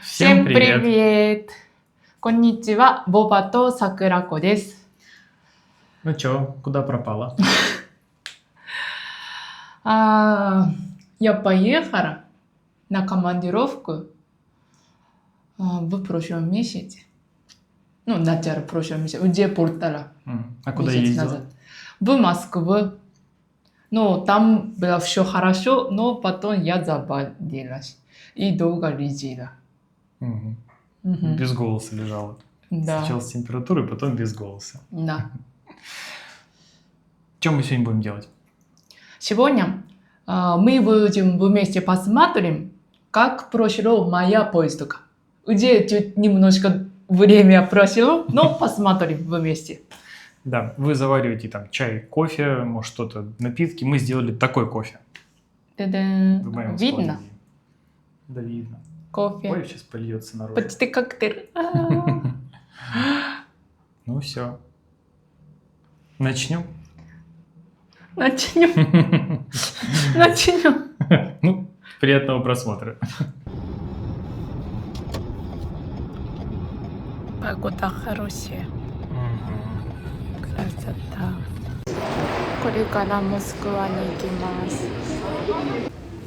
Всем Всем привет! привет! こんにちは、ボバとさくらこです。Ну чё, куда пропала? Я поехала на командировку в прошлом месяце. Ну, начало прошлого месяца, где полтора А куда месяца ездила? назад. В Москву. Ну, там было все хорошо, но потом я заболелась и долго лежала. Мгм. Мгм. Без голоса лежала. Да, Сначала с температурой, потом без голоса. да. Чем мы сегодня будем делать? Сегодня мы будем вместе посмотрим, как прошла моя поездка. Где чуть немножко время прошло, но посмотрим вместе. Да, вы завариваете там чай, кофе, может что-то, напитки. Мы сделали такой кофе. Та-дам. В моем Видно? исполнении. Да, видно. Ой, Кофе. сейчас польется наружу. Почти коктейль. Ну все. Начнем? Начнем. Начнем. Ну, приятного просмотра. Погода хорошая. Красота. これからモスクワに行きます。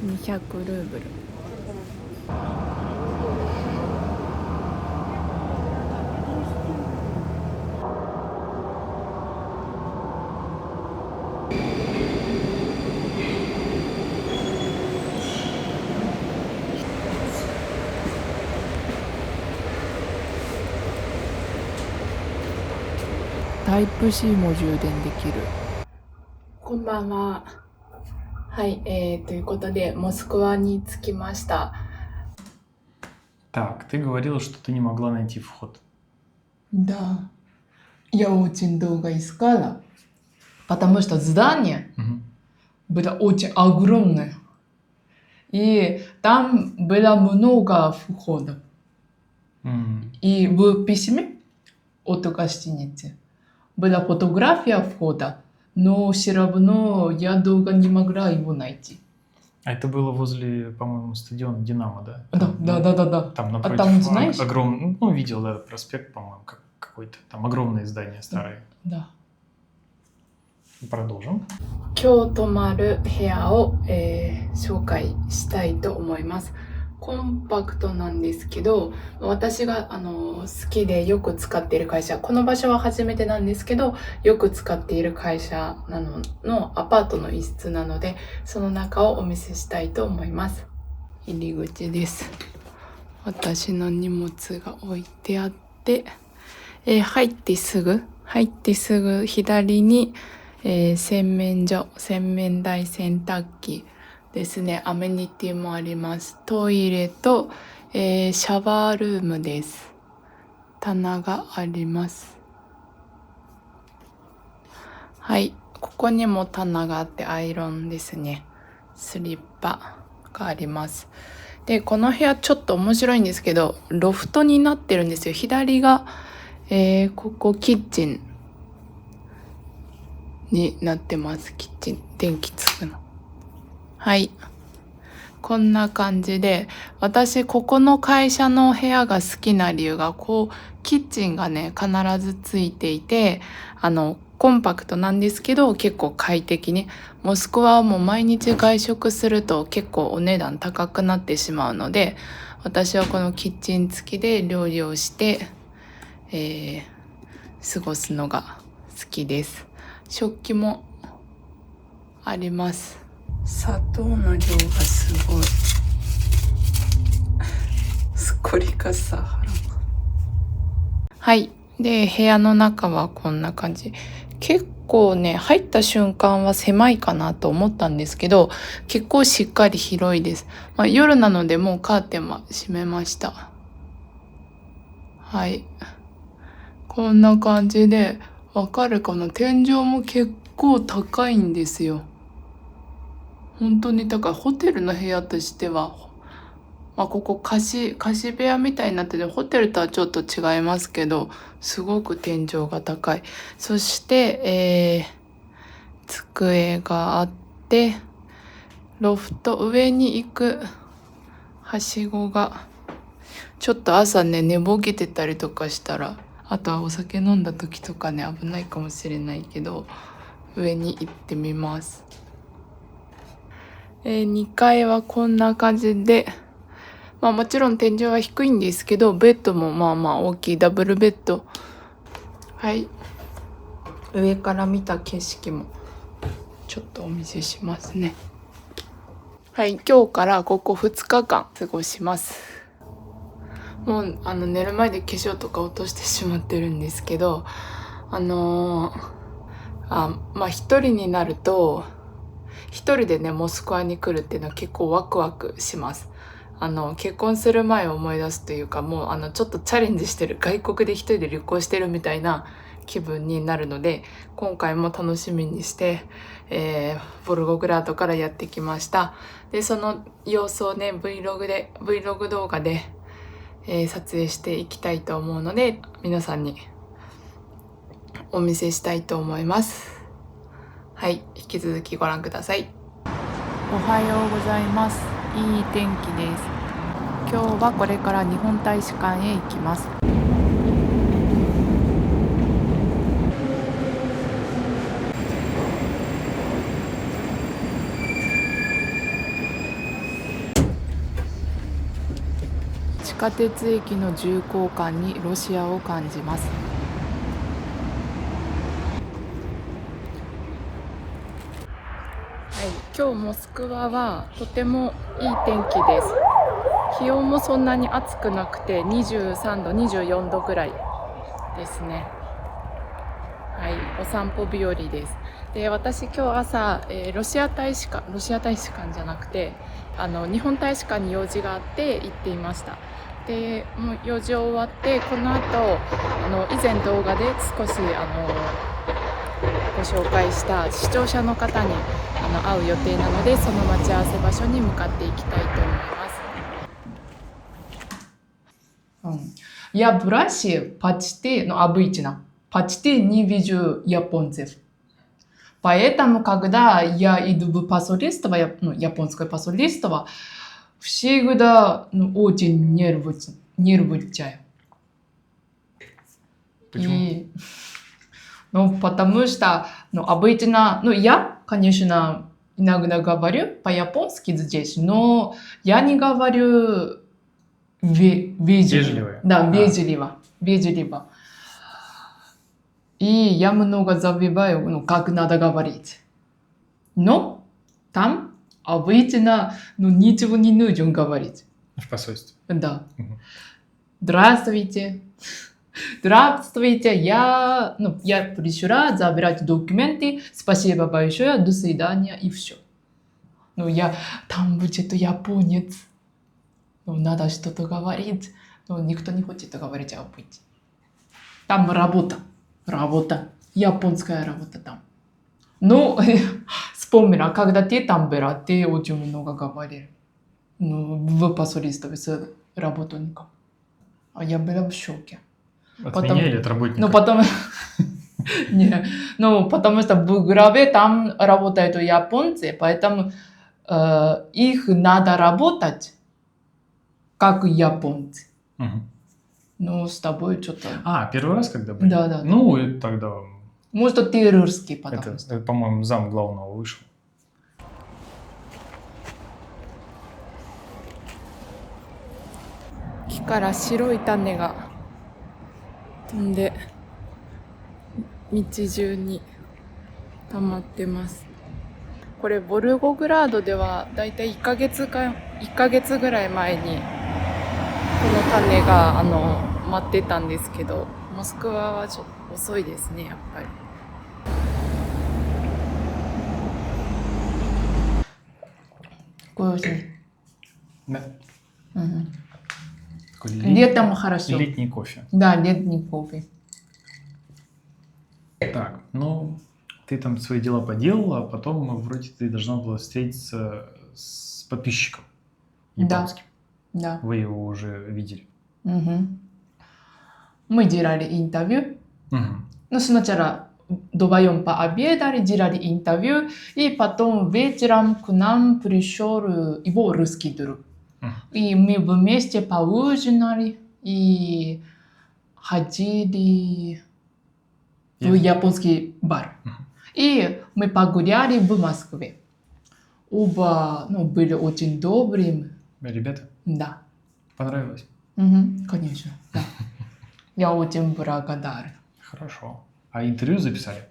200ルーブル。タイプ C も充電できる。こんばんは。はい、ということで、モスクワに着きました。Так, ты говорила, что ты не могла найти вход. Да, я очень долго искала, потому что здание было очень огромное. И там было много входов. И в письме от гостиницы была фотография входа, но все равно я долго не могла его найти. А это было возле, по-моему, стадиона «Динамо», да? Да. Там А напротив там, знаешь? огромный, ну, видел, да, проспект, по-моему, какой-то. Там огромные здания старые. Да. Продолжим. 今日泊まる部屋を、紹介したいと思います。コンパクトなんですけど、私が好きでよく使っている会社、この場所は初めてなんですけど、よく使っている会社のアパートの一室なので、その中をお見せしたいと思います。入り口です。私の荷物が置いてあって、入ってすぐ左に、洗面所、洗面台、洗濯機ですね。アメニティもあります。トイレと、シャワールームです。棚があります。はい、ここにも棚があってアイロンですね。スリッパがあります。で、この部屋ちょっと面白いんですけど、ロフトになってるんですよ。左が、ここキッチンになってます。キッチン、電気つくの。はい。こんな感じで、私ここの会社の部屋が好きな理由が、こうキッチンがね必ずついていて、コンパクトなんですけど結構快適に。モスクワはもう毎日外食すると結構お値段高くなってしまうので、私はこのキッチン付きで料理をして、過ごすのが好きです。食器もあります。砂糖の量がすごい。スコリカサハラ。はい。で、部屋の中はこんな感じ。結構ね、入った瞬間は狭いかなと思ったんですけど、結構しっかり広いです。夜なのでもうカーテンは閉めました。はい。こんな感じで、わかるかな？天井も結構高いんですよ。本当に高い。ホテルの部屋としては、ここ貸し部屋みたいになってて、ホテルとはちょっと違いますけど、すごく天井が高い。そして、机があって、ロフト上に行くはしごがちょっと朝ね、寝ぼけてたりとかしたら、あとはお酒飲んだ時とかね、危ないかもしれないけど、上に行ってみます。2階はこんな感じで、まあもちろん天井は低いんですけど、ベッドもまあまあ大きいダブルベッド。はい。上から見た景色もちょっとお見せしますね。はい、今日からここ2日間過ごします。もう寝る前で化粧とか落としてしまってるんですけど、まあ一人になると、一人でねモスクワに来るっていうのは結構ワクワクします。結婚する前を思い出すというか、もうちょっとチャレンジしてる、外国で一人で旅行してるみたいな気分になるので、今回も楽しみにして、ボルゴグラードからやってきました。でその様子をね Vlog 動画で、撮影していきたいと思うので、皆さんにお見せしたいと思います。はい、引き続きご覧ください。おはようございます。いい天気です。今日はこれから日本大使館へ行きます。地下鉄駅の重厚感にロシアを感じます。はい、今日モスクワはとてもいい天気です。気温もそんなに暑くなくて23度、24度ぐらいですね。はい、お散歩日和です。で、私今日朝、ロシア大使館じゃなくて、日本大使館に用事があって行っていました。で、もう用事終わって、この後以前動画で少しご紹介した視聴者の方に会う予定なので、その待ち合わせ場所に向かっていきたいと思います。Я в России почти, обычно, почти не вижу японцев. Поэтому, когда я иду в посольство, японское посольство, всегда очень нервничаю. Почему? Потому что, обычно, я, конечно, иногда говорю по-японски здесь, но я не говорю вежливо. Да, вежливо. И я много забиваю, как надо говорить. Но там обычно ничего не нужно говорить. В посольстве. Да. Здравствуйте. Здравствуйте, я пришла забирать документы. Спасибо большое, до свидания и все. Я там будет японец. Надо что-то говорить. Но никто не хочет говорить обычно. Там работа. Японская работа там. Но вспомнила, когда ты там была, ты очень много говорил. В посольстве с работником. А я была в шоке. От меня или от работника? Потому что в главе там работают японцы, поэтому их надо работать как японцы. С тобой что-то... Первый раз когда были? Да. Это тогда... Может, ты русский, потому что... Это, по-моему, зам главного вышел. Киから白い種が飛んで道中に溜まってます。これボルゴグラードではだいたい1ヶ月ぐらい前にこの種が待ってたんですけど、モスクワはちょっと遅いですね、やっぱり。Вкусный. Да. Летом хорошо. Летний кофе. Да, летний кофе. Так, ты там свои дела поделала, а потом вроде ты должна была встретиться с подписчиком японским. Да. Вы его уже видели. Мы делали интервью. Сначала вдвоем пообедали, делали интервью, и потом вечером к нам пришел его русский друг. И мы вместе поужинали и ходили в японский бар. И мы погуляли в Москве. Оба были очень добрыми. Ребята, Да. понравилось? Конечно, да. Я очень благодарна. Хорошо. А интервью записали?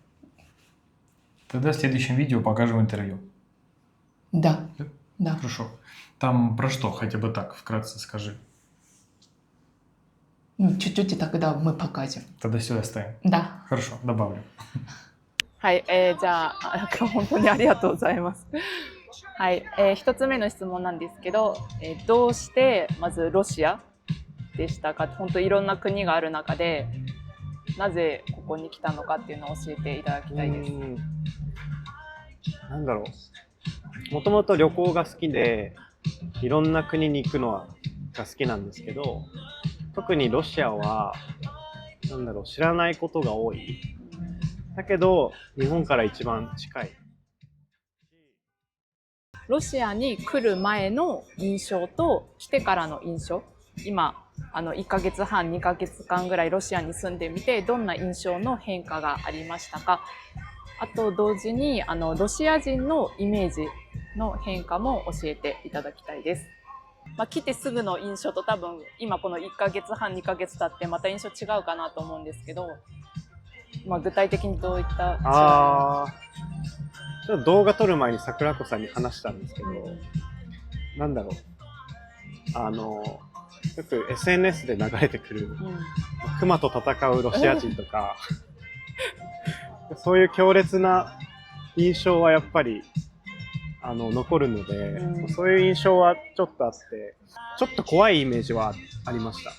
Тогда в следующем видео покажем интервью. Да. Да. Хорошо. Там про что? Хотя бы так, вкратце скажи. Чуть-чуть и тогда мы покажем. Тогда все оставим. Да. Хорошо, добавлю. はい、じゃあ本当にありがとうございます。はい、一つ目の質問なんですけど、どうしてまずロシアでしたか？本当いろんな国がある中で、なぜここに来たのかっていうのを教えていただきたいです。なんだろう。もともと旅行が好きで、いろんな国に行くのが好きなんですけど、特にロシアはなんだろう、知らないことが多い。だけど日本から一番近い。ロシアに来る前の印象と来てからの印象、今1ヶ月半2ヶ月間ぐらいロシアに住んでみてどんな印象の変化がありましたか？あと同時にロシア人のイメージの変化も教えていただきたいです。来てすぐの印象と多分今この1ヶ月半2ヶ月経ってまた印象違うかなと思うんですけど、具体的にどういった違い？ちょっと動画撮る前に桜子さんに話したんですけど、なんだろう、よく SNS で流れてくる、熊と戦うロシア人とかそういう強烈な印象はやっぱり残るので、そういう印象はちょっとあって、ちょっと怖いイメージはありました。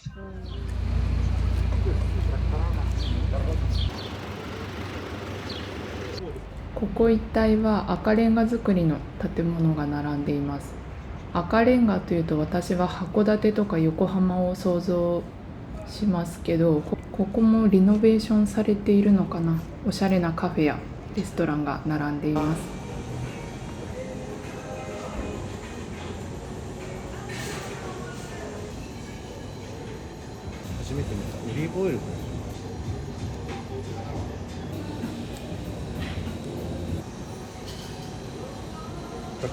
ここ一帯は赤レンガ造りの建物が並んでいます。赤レンガというと私は函館とか横浜を想像しますけど、ここもリノベーションされているのかな。おしゃれなカフェやレストランが並んでいます。初めて見た。オリーブオイル。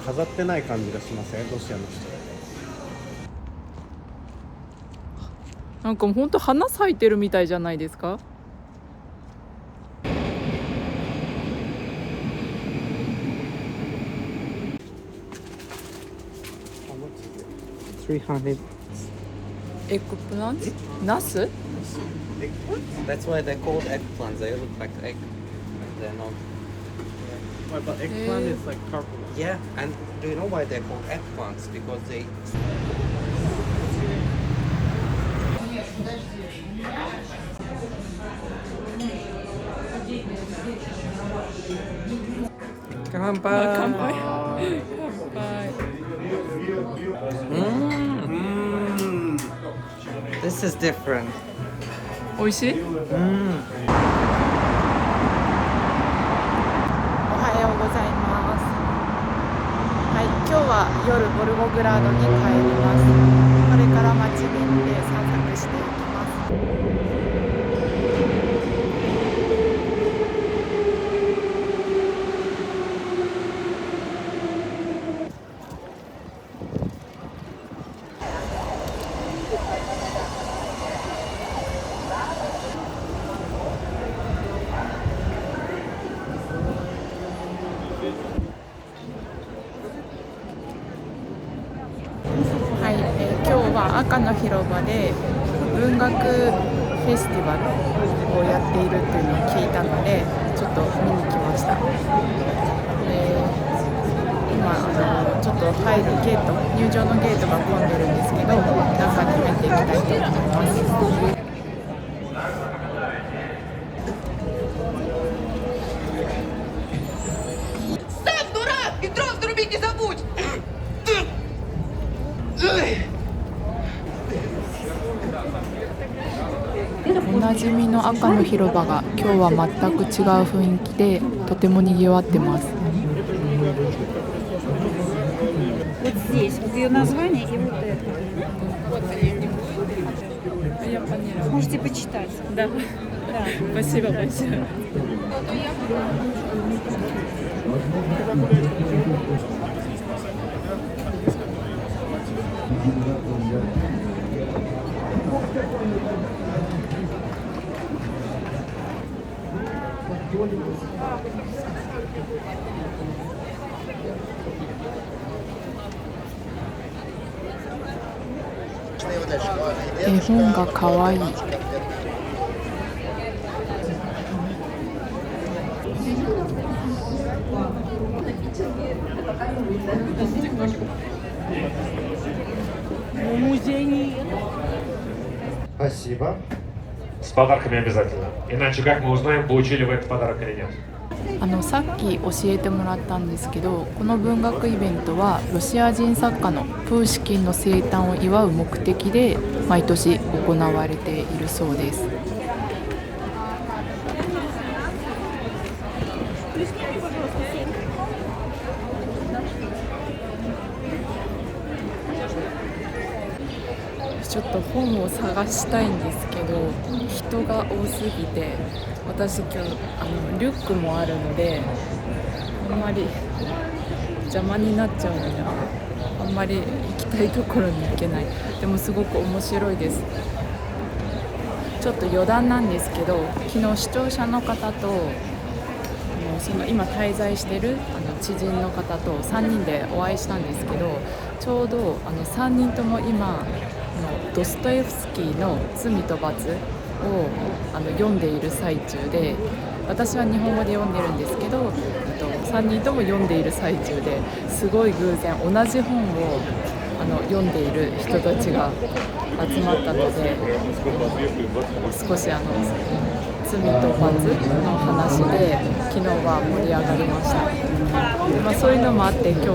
飾ってない感じがしません？ロシアの人。なんか本当花咲いてるみたいじゃないですか？300 eggplant? ナス？ Eggplant? That's why they're called eggplants. They look like egg. They're not. Well, but eggplant is like purple. Yeah, and do you know why they're called eggplants? Because they. Kanpai. Kanpai. This is different. 美味しい？おはようございます。はい、今日は夜ボルゴグラードに帰ります。これから街に行って散策していきます。今日は赤の広場で文学フェスティバルをやっているっていうのを聞いたのでちょっと見に来ました。今ちょっと入るゲート、入場のゲートが混んでるんですけど、中に入っていきたいと思います。おなじみの赤の広場が今日は全く違う雰囲気でとても賑わってます。Вот здесь, где название и вот это. Я поняла. Можете почитать. Да. Да. Спасибо большое.絵本がかわいい。Спасибо. С подарками обязательно. Иначе как мы узнаем, получили вы этот подарок или нет? さっき教えてもらったんですけど、この文学イベントはロシア人作家のプーシキンの生誕を祝う目的で毎年行われているそうです。ちょっと本を探したいんですけど、人が多すぎて、私今日リュックもあるのであんまり邪魔になっちゃうので、あんまり行きたいところに行けない。でもすごく面白いです。ちょっと余談なんですけど、昨日視聴者の方とその今滞在してる知人の方と3人でお会いしたんですけど、ちょうど3人とも今ドストエフスキーの罪と罰を読んでいる最中で、私は日本語で読んでるんですけど、3人とも読んでいる最中で、すごい偶然同じ本を読んでいる人たちが集まったので、少し罪と罰の話で昨日は盛り上がりました。そういうのもあって今日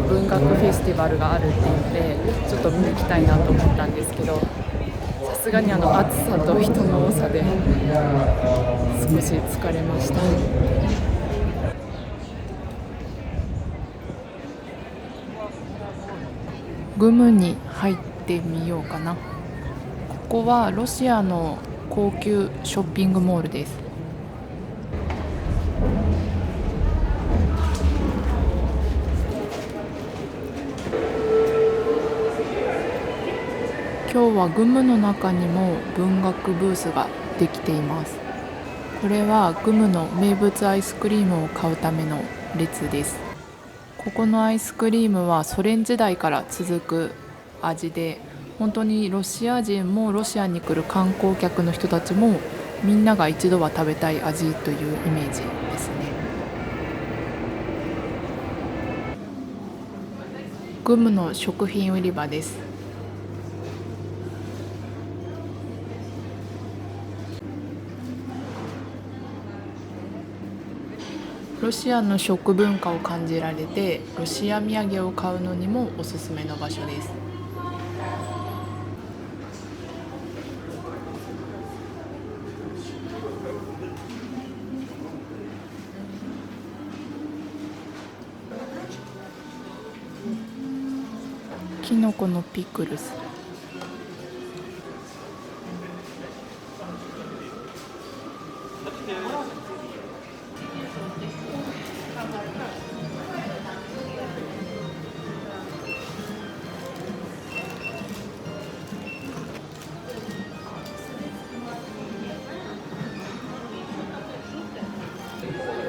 文学フェスティバルがあるっていうのでちょっと見に行きたいなと思ったんですけど、さすがに暑さと人の多さで少し疲れました。グムに入ってみようかな。ここはロシアの高級ショッピングモールです。今日はグムの中にも文学ブースができています。これはグムの名物アイスクリームを買うための列です。ここのアイスクリームはソ連時代から続く味で、本当にロシア人もロシアに来る観光客の人たちもみんなが一度は食べたい味というイメージですね。グムの食品売り場です。ロシアの食文化を感じられて、ロシア土産を買うのにもおすすめの場所です。キノコのピクルス。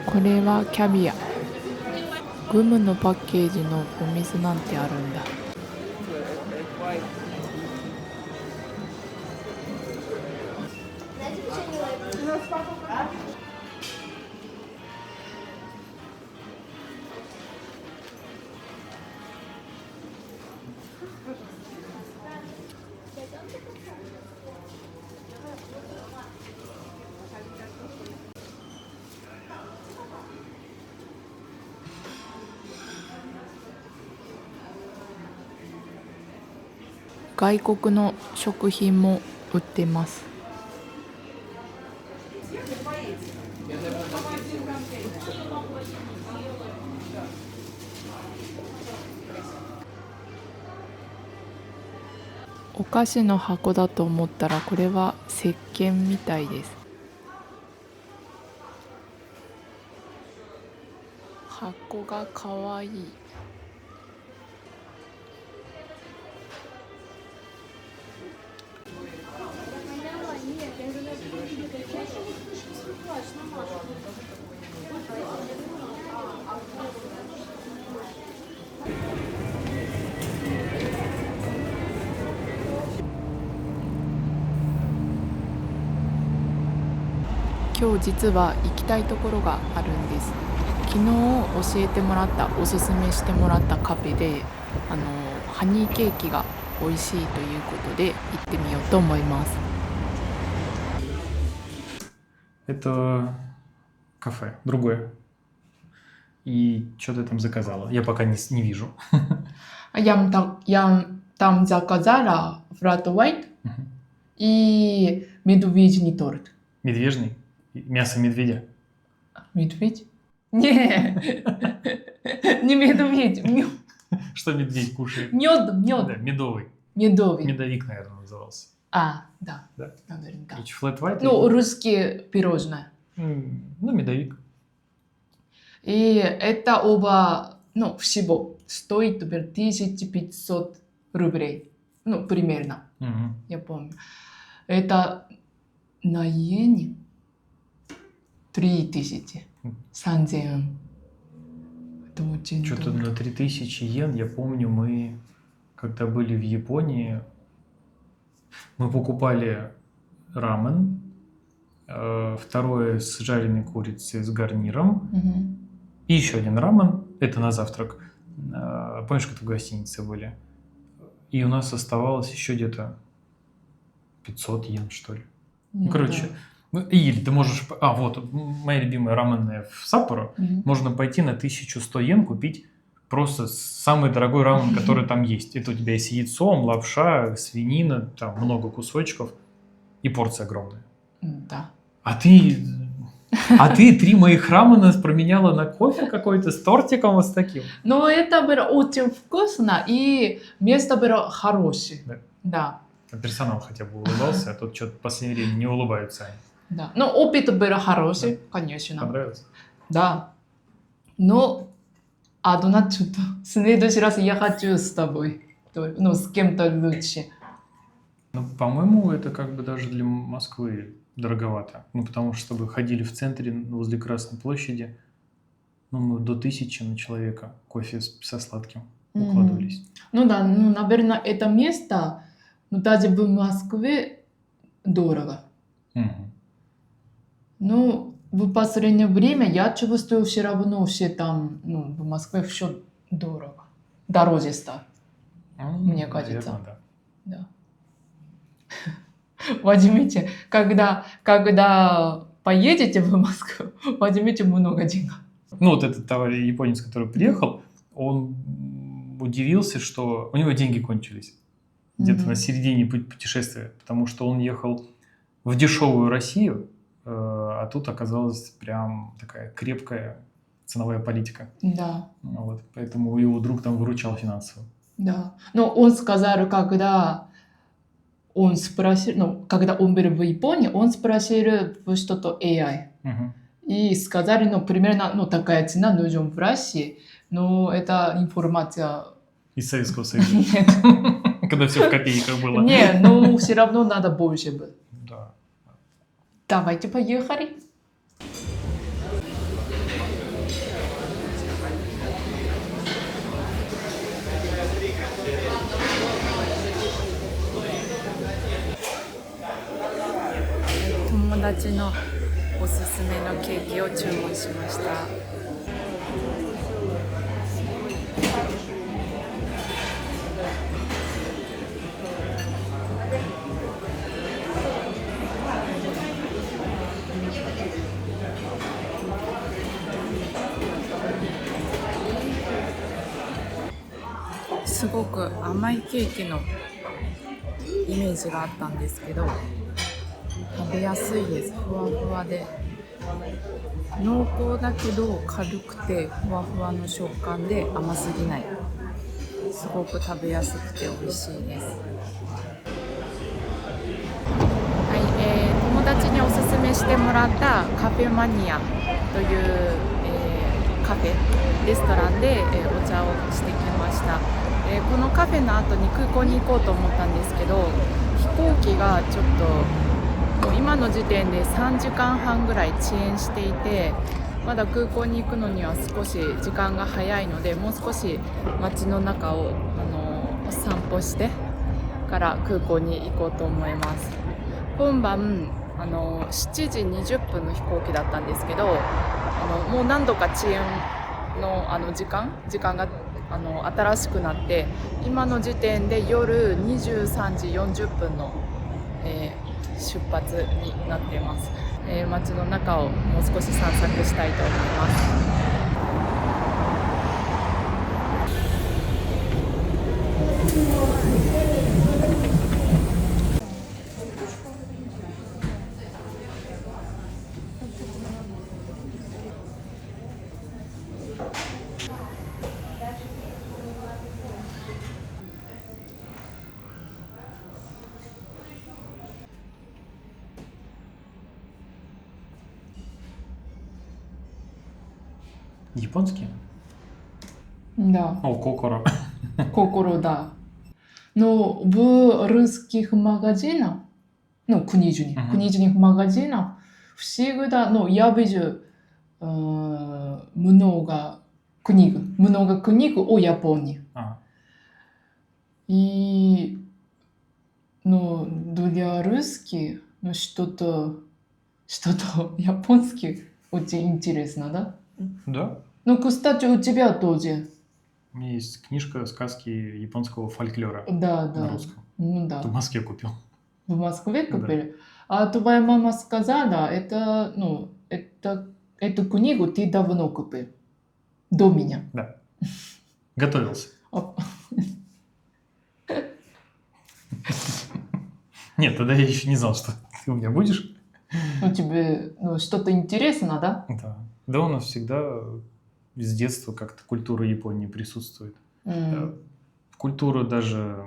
これはキャビア。グムのパッケージのお水なんてあるんだ。外国の食品も売ってます。お菓子の箱だと思ったらこれは石鹸みたいです。箱がかわいい。今日実は行きたいところがあるんです。昨日教えてもらったおすすめしてもらったカフェでハニーケーキが美味しいということで行ってみようと思います。Это кафе, другое. И что ты там заказала? Я пока не вижу. Я там заказала флат white Мгм. и медвежий торт. Медвежий? Мясо медведя? Медведь? Не, не медведь, Что медведь кушает? мед, Да, медовый. медовый. Медовик, наверное, назывался. Да, Да. наверняка. Короче, flat white. Ну, русские пирожные. Ну, медовик. И это оба, всего стоит 1500 рублей. Примерно, Мгм. я помню. Это на иене 3000, 3000. Это очень Что-то дорого. на 3000 йен, я помню, мы когда были в Японии, мы покупали рамен, второе с жареной курицей с гарниром, Мгм. и еще один рамен, это на завтрак. Помнишь, как в гостинице были? И у нас оставалось еще где-то 500 йен, что ли. Ну, короче, или ты можешь... вот, моя любимая раменная в Саппоро. Да. Мгм. Можно пойти на 1100 йен купить просто самый дорогой рамен, который там есть. Это у тебя и с яйцом, лапша, свинина, там много кусочков и порция огромная. Да. А ты 3 моих рамена променяла на кофе какой-то с тортиком вот с таким. Но это было очень вкусно, и место было хорошее. Да. Да, А персонал хотя бы улыбался, а тут что-то в последнее время не улыбаются они. да. Но опыт был хороший, конечно. Понравилось? Да. Но одна что-то. В следующий раз я хочу с тобой. С кем-то лучше. Ну, по-моему, это как бы даже для Москвы дороговато. Ну, потому что, чтобы ходили в центре возле Красной площади, мы до 1000 на человека кофе со сладким укладывались. Да, наверное, это место, даже в Москве дорого. Мгм. В последнее время я чувствую все равно, все там, в Москве все дорого. Дороже стало. Мне кажется. Наверное, да. Да. Возьмите, когда поедете в Москву, возьмите много денег. Ну, вот этот товарищ японец, который приехал, он удивился, что у него деньги кончились где-то Мгм. на середине путешествия, потому что он ехал в дешевую Россию, а тут оказалась прям такая крепкая ценовая политика. Да, Вот, поэтому его друг там выручал финансово. да. Но он сказал, когда он спросил, когда он был в Японии, он спросил что-то AI. Мгм. И сказали, примерно, такая цена нужна в России, но эта информация... Из Советского Союза, Нет, когда все в копейках было. нет, все равно надо больше было. Да. Давайте поехали.友達のおすすめのケーキを注文しました。すごく甘いケーキのイメージがあったんですけど、食べやすいです。ふわふわで濃厚だけど軽くてふわふわの食感で甘すぎない、すごく食べやすくて美味しいです。介してもらったカフェマニアという、カフェレストランで、お茶をしてきました。このカフェの後に空港に行こうと思ったんですけど、飛行機がちょっともう今の時点で3時間半ぐらい遅延していて、まだ空港に行くのには少し時間が早いので、もう少し街の中を散歩してから空港に行こうと思います。今晩7時20分の飛行機だったんですけど、もう何度か遅延の時間が新しくなって、今の時点で夜23時40分の、出発になっています。街の中をもう少し散策したいと思います。Японский? Да, О, Кокоро. Kokoro, да. Но в русских магазинах, книжных магазинах всегда, я вижу много книг о Японии. И для русских что-то японский очень интересно, да? Да. Кстати, у тебя тоже. У меня есть книжка «Сказки японского фольклора» Да, на русском. Да. В Москве купил. В Москве купили? А твоя мама сказала, эту книгу ты давно купил. До меня. Да. Готовился. Нет, тогда я еще не знал, что ты у меня будешь. Тебе что-то интересно, да? Да. Да, у нас всегда с детства как-то культура Японии присутствует. Культуру даже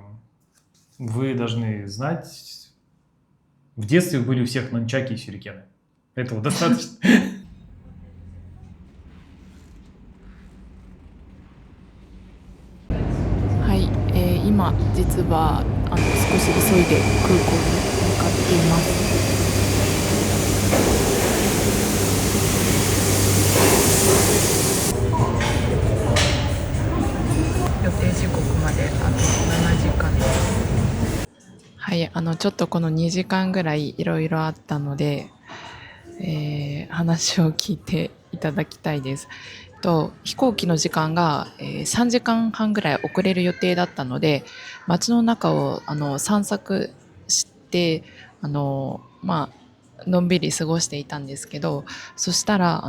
вы должны знать. В детстве были у всех нунчаки и сюрикены. Этого достаточно. はい、今実は少し急いで空港に向かっています。予定時刻まであと7時間です。はい、ちょっとこの2時間ぐらいいろいろあったので、話を聞いていただきたいです。飛行機の時間が、3時間半ぐらい遅れる予定だったので、街の中を散策してのんびり過ごしていたんですけど、そしたら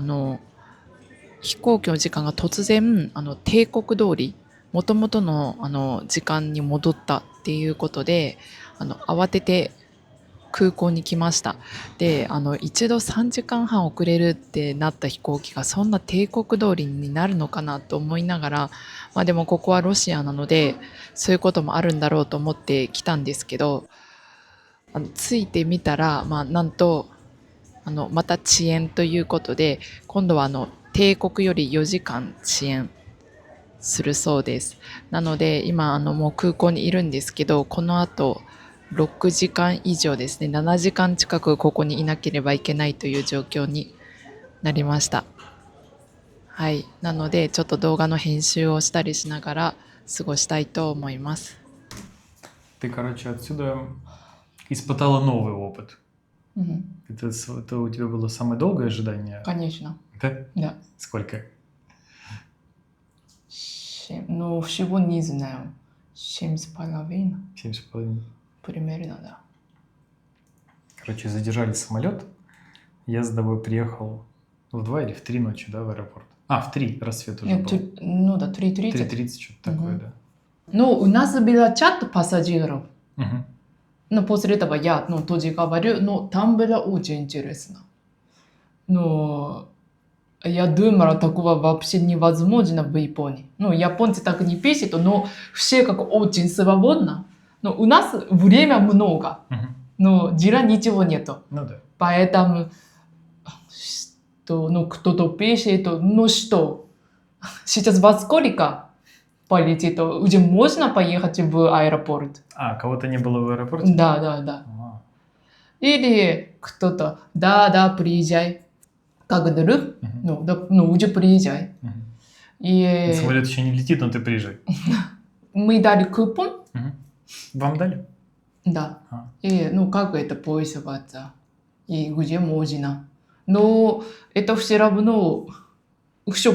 飛行機の時間が突然帝国通り元々の時間に戻ったっていうことで慌てて空港に来ました。で一度3時間半遅れるってなった飛行機がそんな帝国通りになるのかなと思いながら、でもここはロシアなのでそういうこともあるんだろうと思って来たんですけど、着いてみたら、なんとまた遅延ということで、今度は帝国より4時間遅延するそうです。なので今もう空港にいるんですけど、この後6時間以上ですね、7時間近くここにいなければいけないという状況になりました。はい、なのでちょっと動画の編集をしたりしながら過ごしたいと思います。Ты, короче, отсюда испытала новый опыт. Это у тебя было самое долгое ожидание? Конечно. Да? Да. Сколько? Всего не знаю. 7,5. 7,5. Примерно, да. Короче, задержали самолет. Я с тобой приехал в 2 или в 3 ночи, да, в аэропорт? В 3 рассвет уже был. 3:30. 3:30, что-то такое, да. У нас был чат пассажиров. Но после этого я тоже говорю, там было очень интересно. Но я думала, такого вообще невозможно в Японии. Японцы так не пишут, но все как очень свободно. Но у нас время много. Но жира ничего нету. Ну да. Поэтому что, ну, кто-то пишет, ну что, сейчас во сколько полетит? Уже можно поехать в аэропорт? А, кого-то не было в аэропорте? Да, да, да. А, Или кто-то, да, приезжай. Как вдруг, мгм, ну, уже приезжай. мгм. И Самолет еще не летит, но ты приезжай. мы дали купон, Мгм. Вам дали? да. А. И, ну, как это пользоваться? И где можно? Но это все равно все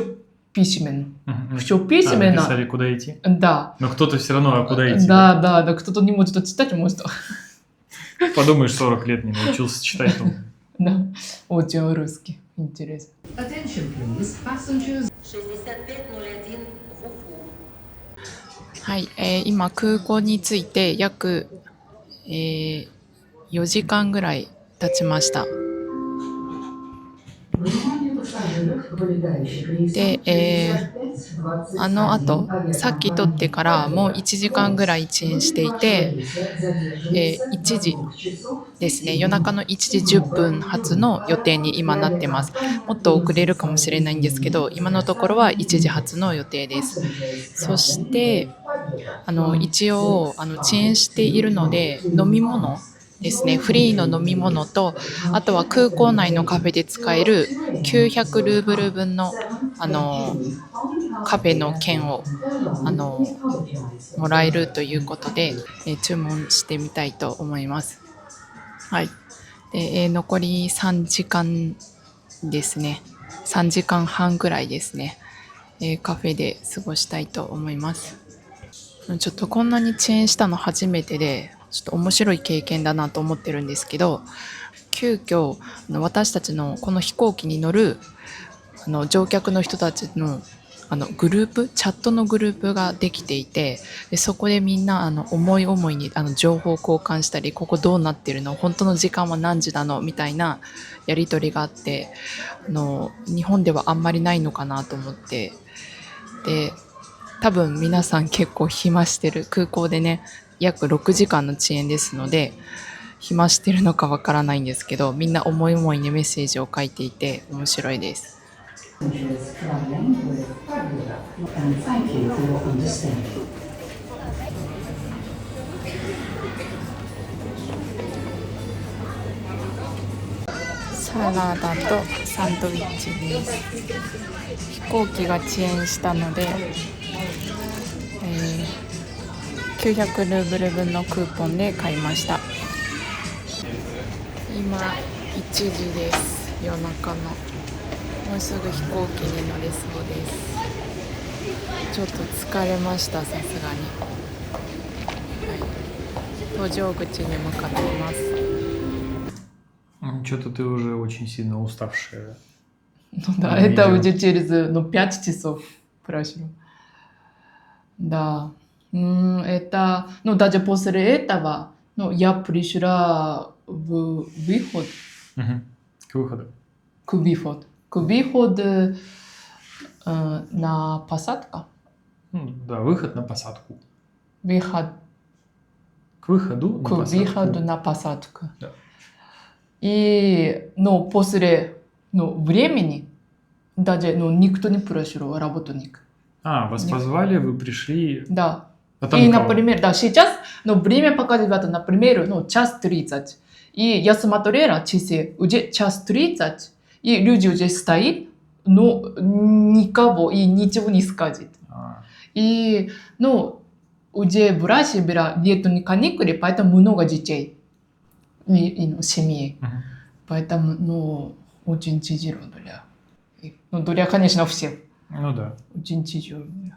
письменно. Мгм. Все А, письменно. написали, куда идти? Да. Но кто-то все равно, а куда идти? Да, кто-то не может читать, может. Подумаешь, 40 лет не научился читать. Ну, Да, очень русский. Интересно. Attention please, passengers. 6501 Руфу. はい、今空港に着いて約、4時間ぐらい経ちました。で、あの後、さっき撮ってからもう1時間ぐらい遅延していて、1時ですね、夜中の1時10分発の予定に今なってます。もっと遅れるかもしれないんですけど、今のところは1時発の予定です。そして一応遅延しているので、飲み物ですね、フリーの飲み物と、あとは空港内のカフェで使える900ルーブル分のカフェの券をもらえるということで、注文してみたいと思います。はい。で、残り3時間ですね。3時間半ぐらいですね。カフェで過ごしたいと思います。ちょっとこんなに遅延したの初めてで、ちょっと面白い経験だなと思ってるんですけど、急遽私たちのこの飛行機に乗る乗客の人たちのグループ、チャットのグループができていて、でそこでみんな思い思いに情報交換したり、ここどうなってるの、本当の時間は何時なのみたいなやり取りがあって、日本ではあんまりないのかなと思って、で多分皆さん結構暇してる、空港でね約6時間の遅延ですので暇してるのかわからないんですけど、みんな思い思いにメッセージを書いていて面白いです。Passengers traveling with Fabula, and thank you for your understanding. サラダとサンドイッチです。飛行機が遅延したので、900ルーブル分のクーポンで買いました。今1時です。夜中の。もうすぐ飛行機に乗れそうです。ちょっと疲れました、さすがに。はい、搭乗口に向かっています。Что-то ты уже очень сильно уставшая. Ну да, это уже через 5 часов прошло. Да. Это, даже после этого, я пришла в выход. Мгм. К выходу. К выходу на посадку. Да, выход на посадку. Выход. К выходу на К посадку. выходу на посадку. Да. И, после времени даже никто не пришел, работник. А, вас позвали, вы пришли. Да. А там И, никого? например, да, сейчас, время показывает, например, час 30. И я смотрела часы, уже час 30, и люди уже стоят, но никого, и ничего не скажет. А, И, уже в России было летние каникулы, поэтому много детей и семьи. мгм. Поэтому, очень тяжело для, конечно, всех. Ну да. Очень тяжело было.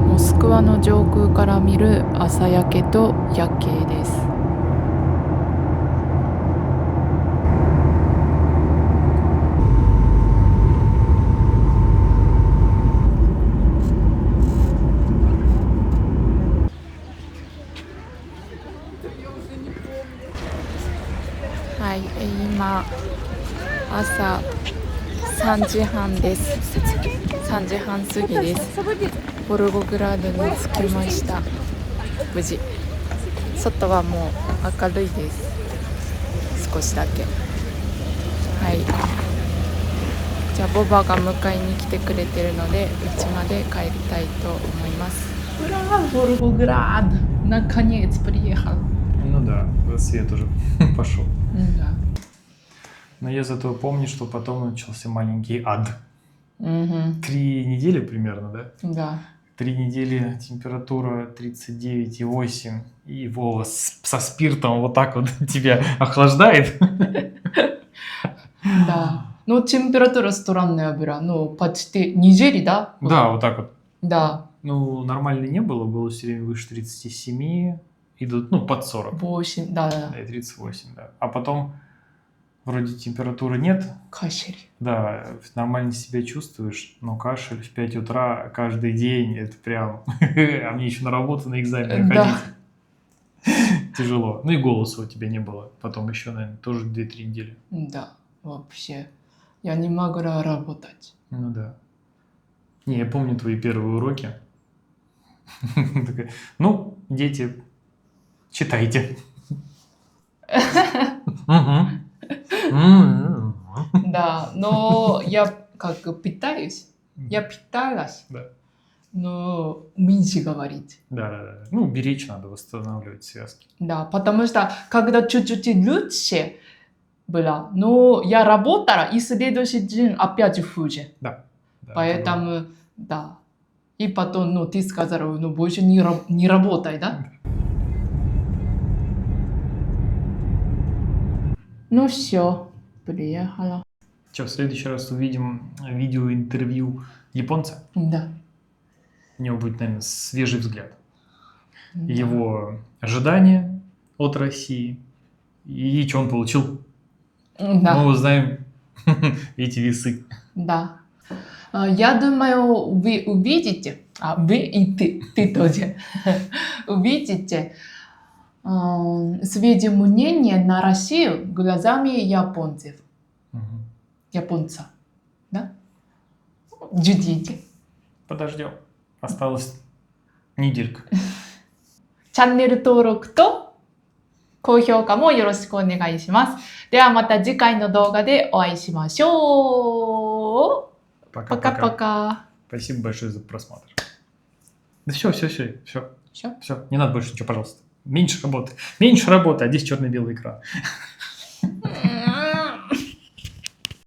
モスクワの上空から見る朝焼けと夜景です。はい、今朝3時半です。3時半過ぎです。ボルゴグラードに着きました。無事。外はもう明るいです。少しだけ。はい。じゃあボバが迎えに来てくれてるので、家まで帰りたいと思います。Ура, Волгоград! Наконец приехал. Ну да, свет уже пошел. Да. Но я зато помню, что потом начался маленький ад. Мгм. 3 недели примерно, да? Да. 3 недели температура 39,8, и Вова со спиртом вот так вот тебя охлаждает. Да. Но температура странная была. Ну, почти неделю, да? Да, вот так вот. Да. Ну, нормально не было, было все время выше 37, идут, ну, под 40. 8, да, да. Да, и 38, да. А потом вроде температуры нет, Кашель. да, нормально себя чувствуешь, но кашель в 5 утра каждый день, это прям... А мне еще на работу, на экзамены Да. ходить. Тяжело. Ну и голоса у тебя не было. Потом еще, наверное, тоже 2-3 недели. Да, вообще. Я не могла работать. Ну да. Не, я помню твои первые уроки. Такая, ну, дети, читайте. Мгм. Да, но я как питаюсь. Я питалась. Да. Но меньше говорить. Да. Ну, беречь надо, восстанавливать связки. Да, потому что когда чуть-чуть лучше было, но я работала, и следующий день опять хуже. Да, это Поэтому, да. И потом, ну, ты сказала, ну, больше не работай, да? Ну, все, приехала. Что, в следующий раз увидим видеоинтервью японца. Да. У него будет, наверное, свежий взгляд. Да. Его ожидания от России и что он получил. Да. Мы узнаем эти весы. Да. Я думаю, вы увидите, вы и ты тоже, увидите свое мнение на Россию глазами японцев. Мгм. Японца. Да? Ждите. Подождем. Осталась неделька. チャンネル登録と高評価もよろしくお願いします。ではまた次回の動画でお会いしましょう。 Пока-пока. Пока-пока. Спасибо большое за просмотр. Да все. Всё? Все, не надо больше ничего, пожалуйста. Меньше работы, а здесь черно-белый экран.